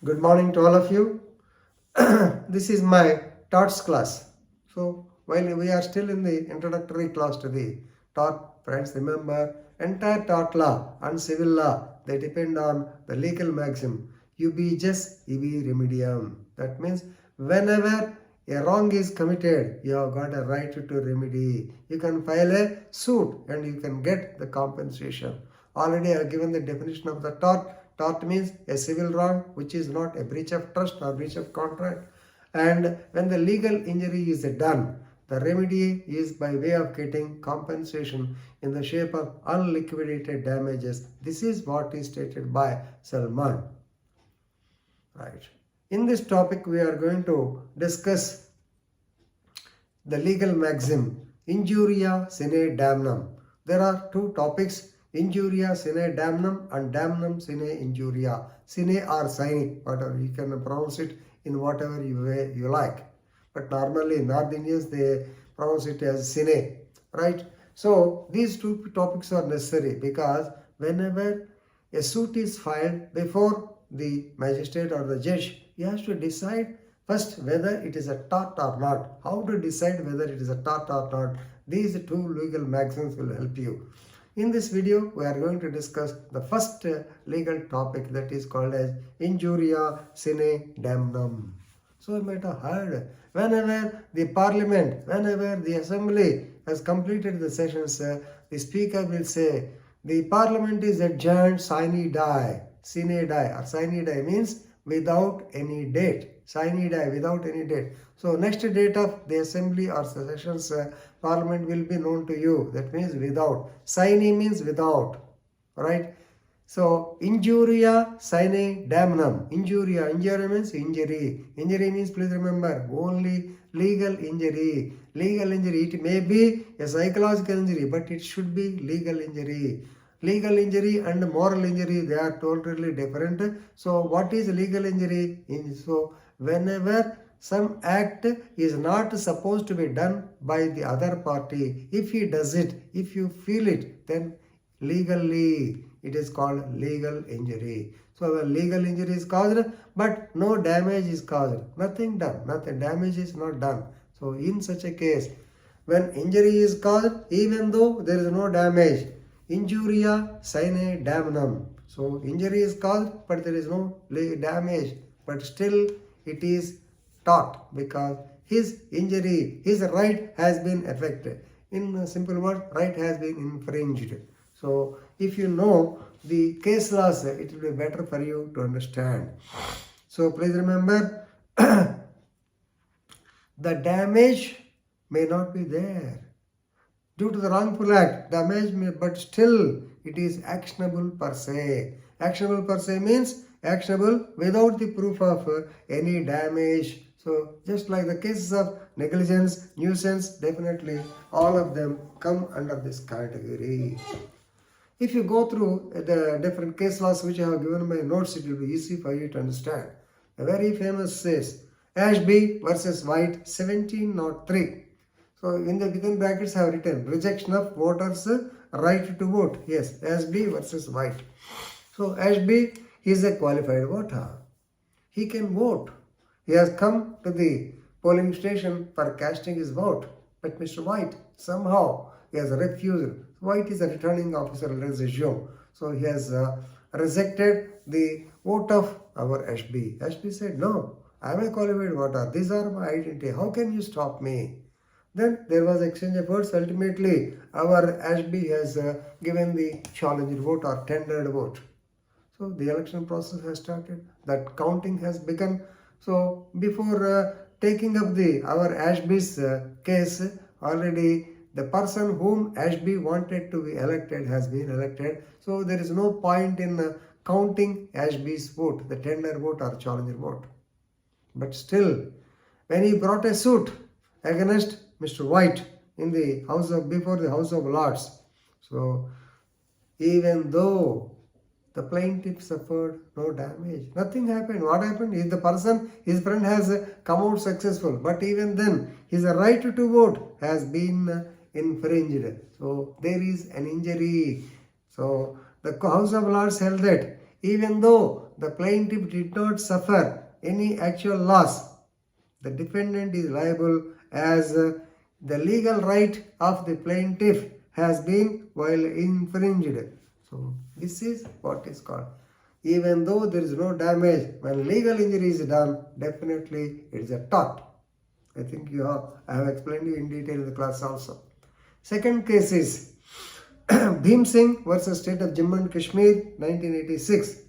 Good morning to all of you. This is my torts class. So while we are still in the introductory class to the tort, friends, remember entire tort law and civil law, they depend on the legal maxim ubi jus ibi remedium. That means whenever a wrong is committed, you have got a right to remedy. You can file a suit and you can get the compensation. Already I have given the definition of the tort. Tort means a civil wrong which is not a breach of trust or breach of contract. And when the legal injury is done, the remedy is by way of getting compensation in the shape of unliquidated damages. This is what is stated by Salman. Right. In this topic, we are going to discuss the legal maxim Injuria Sine Damnum. There are two topics, Injuria Sine Damnum and Damnum Sine Injuria. Sine or Sine, whatever, you can pronounce it in whatever way you like. But normally North Indians, they pronounce it as Sine, right? So these two topics are necessary because whenever a suit is filed before the magistrate or the judge, he has to decide first whether it is a tort or not. How to decide whether it is a tort or not? These two legal maxims will help you. In this video, we are going to discuss the first legal topic, that is called as Injuria Sine Damnum. So you might have heard, whenever the parliament, whenever the assembly has completed the sessions, the speaker will say, the parliament is adjourned sine die. Sine die or sine die means without any date. Sine die, without any date. So next date of the assembly or sessions, parliament will be known to you. That means without. Sine means without. Right? So injuria sine damnum. Injuria means injury. Injury means, please remember, only legal injury. Legal injury, it may be a psychological injury, but it should be legal injury. Legal injury and moral injury, they are totally different. So what is legal injury? So whenever some act is not supposed to be done by the other party, if he does it, if you feel it, then legally it is called legal injury. So a legal injury is caused, but no damage is caused. Nothing done, nothing, damage is not done. So in such a case, when injury is caused, even though there is no damage, Injuria sine damnum. So injury is caused, but there is no damage, but still it is tort because his injury, his right has been affected. In a simple word, right has been infringed. So if you know the case laws, it will be better for you to understand. So please remember, the damage may not be there due to the wrongful act, damage may, but still it is actionable per se. Actionable per se means actionable without the proof of any damage. So just like the cases of negligence, nuisance, definitely all of them come under this category. If you go through the different case laws which I have given in my notes, it will be easy for you to understand. A very famous case, Ashby versus White, 1703. So in the within brackets I have written rejection of voters' right to vote. Yes, Ashby versus White. So Ashby is a qualified voter. He can vote. He has come to the polling station for casting his vote. But Mr. White, somehow, he has refused. White is a returning officer, let's assume. So he has rejected the vote of our Ashby. Ashby said, no, I am a qualified voter. These are my identity. How can you stop me? Then there was exchange of votes. Ultimately, our Ashby has given the challenged vote or tendered vote. So the election process has started. That counting has begun. So before taking up our Ashby's case, already the person whom Ashby wanted to be elected has been elected. So there is no point in counting Ashby's vote, the tender vote or challenger vote. But still, when he brought a suit against Mr. White in the before the House of Lords, so even though the plaintiff suffered no damage, nothing happened. What happened is the person, his friend has come out successful, but even then his right to vote has been infringed. So there is an injury. So the House of Lords held that even though the plaintiff did not suffer any actual loss, the defendant is liable as the legal right of the plaintiff has been while infringed. So this is what is called. Even though there is no damage, when legal injury is done, definitely it is a tort. I think I have explained you in detail in the class also. Second case is Bhim Singh versus State of Jammu and Kashmir, 1986.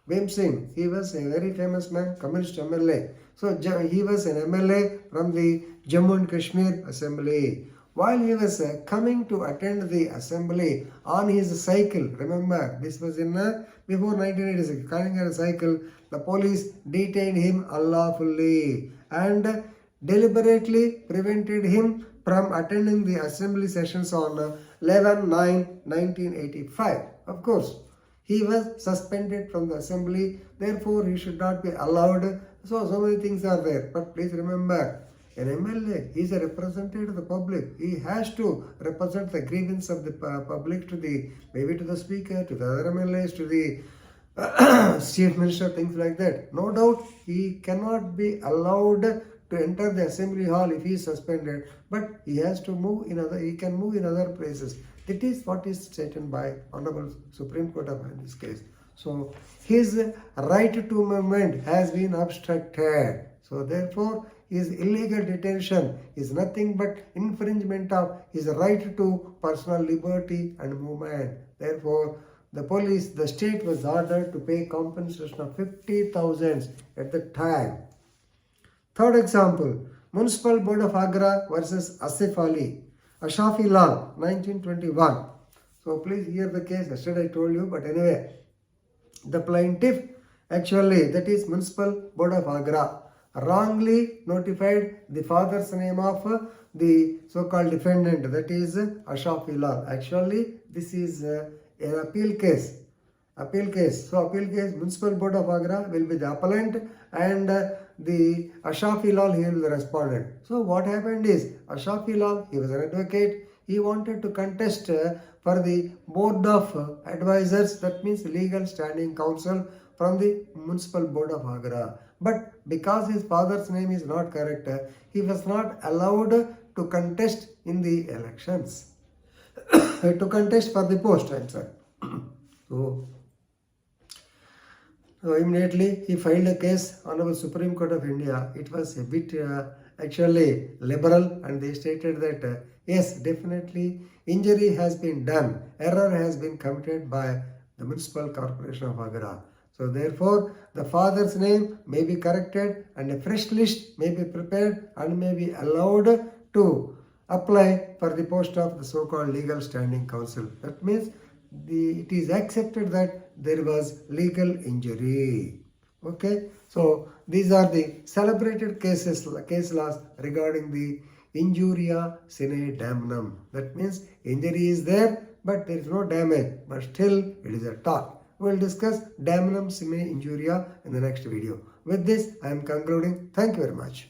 Bhim Singh, he was a very famous man, communist MLA. So he was an MLA from the Jammu and Kashmir Assembly. While he was coming to attend the assembly on his cycle, remember this was in before 1986, coming on a cycle, the police detained him unlawfully and deliberately prevented him from attending the assembly sessions on 11/9/1985. Of course, he was suspended from the assembly, therefore he should not be allowed. So many things are there. But please remember, an MLA is a representative of the public. He has to represent the grievance of the public to the, maybe to the speaker, to the other MLAs, to the chief minister, things like that. No doubt he cannot be allowed to enter the assembly hall if he is suspended, but he has to move in other, he can move in other places. That is what is stated by Honorable Supreme Court of in this case. So his right to movement has been obstructed. So therefore his illegal detention is nothing but infringement of his right to personal liberty and movement. Therefore the state was ordered to pay compensation of 50,000 at the time. Third example, Municipal Board of Agra versus Ashby Law, 1921. So please hear the case. Yesterday I told you, but anyway, the plaintiff, actually that is Municipal Board of Agra, wrongly notified the father's name of the so-called defendant, that is Ashby Law. Actually, this is an appeal case. So appeal case, Municipal Board of Agra will be the appellant and the Ashby Law, he will be the respondent. So what happened is, Ashby Law, he was an advocate, he wanted to contest for the Board of Advisors, that means Legal Standing Council from the Municipal Board of Agra. But because his father's name is not correct, he was not allowed to contest in the elections. To contest for the post, I'm sorry. So immediately he filed a case on the Supreme Court of India. It was a bit actually liberal, and they stated that yes, definitely injury has been done, error has been committed by the Municipal Corporation of Agra. So therefore the father's name may be corrected and a fresh list may be prepared and may be allowed to apply for the post of the so-called Legal Standing Council. That means it is accepted that there was legal injury. Okay, so these are the celebrated case laws regarding the Injuria, Sine, Damnum. That means injury is there, but there is no damage, but still it is a tort. We will discuss Damnum, Sine, Injuria in the next video. With this, I am concluding. Thank you very much.